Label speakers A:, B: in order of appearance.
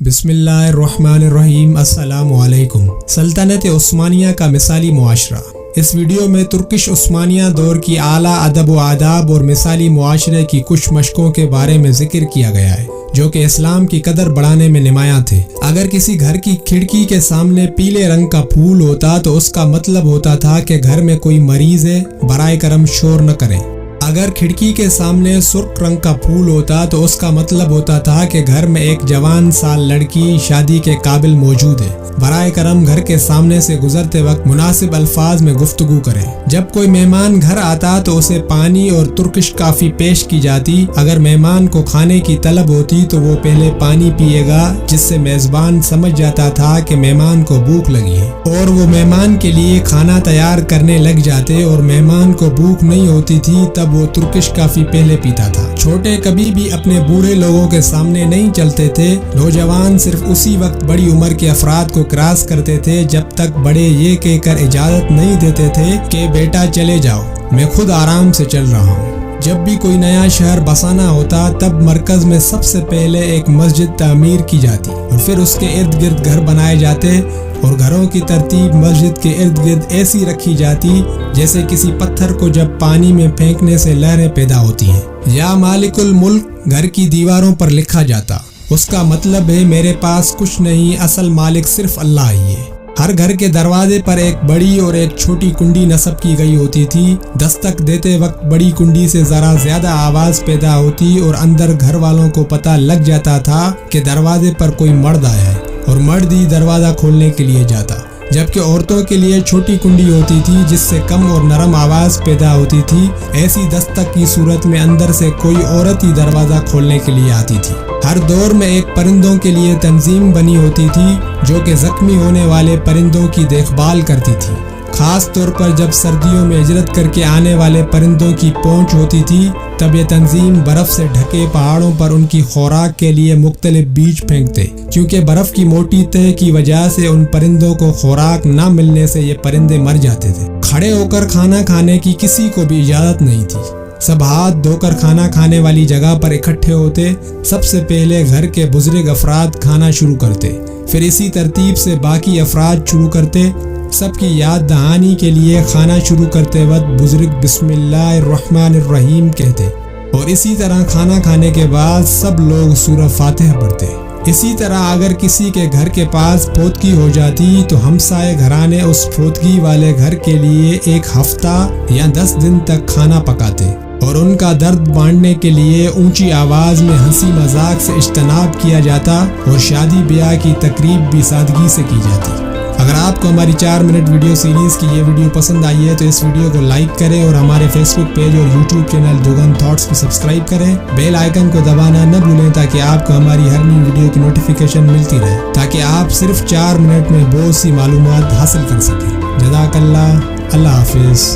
A: بسم اللہ الرحمن الرحیم۔ السلام علیکم۔ سلطنت عثمانیہ کا مثالی معاشرہ۔ اس ویڈیو میں ترکش عثمانیہ دور کی اعلیٰ ادب و آداب اور مثالی معاشرے کی کچھ مشقوں کے بارے میں ذکر کیا گیا ہے جو کہ اسلام کی قدر بڑھانے میں نمایاں تھے۔ اگر کسی گھر کی کھڑکی کے سامنے پیلے رنگ کا پھول ہوتا تو اس کا مطلب ہوتا تھا کہ گھر میں کوئی مریض ہے، برائے کرم شور نہ کریں۔ اگر کھڑکی کے سامنے سرخ رنگ کا پھول ہوتا تو اس کا مطلب ہوتا تھا کہ گھر میں ایک جوان سال لڑکی شادی کے قابل موجود ہے، برائے کرم گھر کے سامنے سے گزرتے وقت مناسب الفاظ میں گفتگو کریں۔ جب کوئی مہمان گھر آتا تو اسے پانی اور ترکش کافی پیش کی جاتی۔ اگر مہمان کو کھانے کی طلب ہوتی تو وہ پہلے پانی پیے گا، جس سے میزبان سمجھ جاتا تھا کہ مہمان کو بھوک لگی ہے، اور وہ مہمان کے لیے کھانا تیار کرنے لگ جاتے، اور مہمان کو بھوک نہیں ہوتی تھی تب وہ ترکش کافی پہلے پیتا تھا۔ چھوٹے کبھی بھی اپنے بوڑھے لوگوں کے سامنے نہیں چلتے تھے۔ نوجوان صرف اسی وقت بڑی عمر کے افراد کو کراس کرتے تھے جب تک بڑے یہ کہہ کر اجازت نہیں دیتے تھے کہ بیٹا چلے جاؤ، میں خود آرام سے چل رہا ہوں۔ جب بھی کوئی نیا شہر بسانا ہوتا تب مرکز میں سب سے پہلے ایک مسجد تعمیر کی جاتی اور پھر اس کے ارد گرد گھر بنائے جاتے، اور گھروں کی ترتیب مسجد کے ارد گرد ایسی رکھی جاتی جیسے کسی پتھر کو جب پانی میں پھینکنے سے لہریں پیدا ہوتی ہیں۔ یا مالک الملک گھر کی دیواروں پر لکھا جاتا، اس کا مطلب ہے میرے پاس کچھ نہیں، اصل مالک صرف اللہ ہی ہے۔ ہر گھر کے دروازے پر ایک بڑی اور ایک چھوٹی کنڈی نصب کی گئی ہوتی تھی۔ دستک دیتے وقت بڑی کنڈی سے ذرا زیادہ آواز پیدا ہوتی اور اندر گھر والوں کو پتہ لگ جاتا تھا کہ دروازے پر کوئی مرد آیا ہے، اور مرد ہی دروازہ کھولنے کے لیے جاتا، جبکہ عورتوں کے لیے چھوٹی کنڈی ہوتی تھی جس سے کم اور نرم آواز پیدا ہوتی تھی۔ ایسی دستک کی صورت میں اندر سے کوئی عورت ہی دروازہ کھولنے کے لیے آتی تھی۔ ہر دور میں ایک پرندوں کے لیے تنظیم بنی ہوتی تھی جو کہ زخمی ہونے والے پرندوں کی دیکھ بھال کرتی تھی، خاص طور پر جب سردیوں میں ہجرت کر کے آنے والے پرندوں کی پہنچ ہوتی تھی تب یہ تنظیم برف سے ڈھکے پہاڑوں پر ان کی خوراک کے لیے مختلف بیج پھینکتے، کیونکہ برف کی موٹی تہہ کی وجہ سے ان پرندوں کو خوراک نہ ملنے سے یہ پرندے مر جاتے تھے۔ کھڑے ہو کر کھانا کھانے کی کسی کو بھی اجازت نہیں تھی، سب ہاتھ دھو کر کھانا کھانے والی جگہ پر اکٹھے ہوتے۔ سب سے پہلے گھر کے بزرگ افراد کھانا شروع کرتے، پھر اسی ترتیب سے باقی افراد شروع کرتے۔ سب کی یاد دہانی کے لیے کھانا شروع کرتے وقت بزرگ بسم اللہ الرحمن الرحیم کہتے، اور اسی طرح کھانا کھانے کے بعد سب لوگ سورہ فاتحہ پڑھتے۔ اسی طرح اگر کسی کے گھر کے پاس فوتگی ہو جاتی تو ہمسائے گھرانے اس فوتگی والے گھر کے لیے ایک ہفتہ یا 10 دن تک کھانا پکاتے، اور ان کا درد بانٹنے کے لیے اونچی آواز میں ہنسی مذاق سے اجتناب کیا جاتا، اور شادی بیاہ کی تقریب بھی سادگی سے کی جاتی۔ اگر آپ کو ہماری 4 منٹ ویڈیو سیریز کی یہ ویڈیو پسند آئی ہے تو اس ویڈیو کو لائک کریں، اور ہمارے فیس بک پیج اور یوٹیوب چینل دوگن تھاٹس کو سبسکرائب کریں۔ بیل آئیکن کو دبانا نہ بھولیں تاکہ آپ کو ہماری ہر نئی ویڈیو کی نوٹیفیکیشن ملتی رہے، تاکہ آپ صرف 4 منٹ میں بہت سی معلومات حاصل کر سکیں۔ جزاک اللہ، اللہ حافظ۔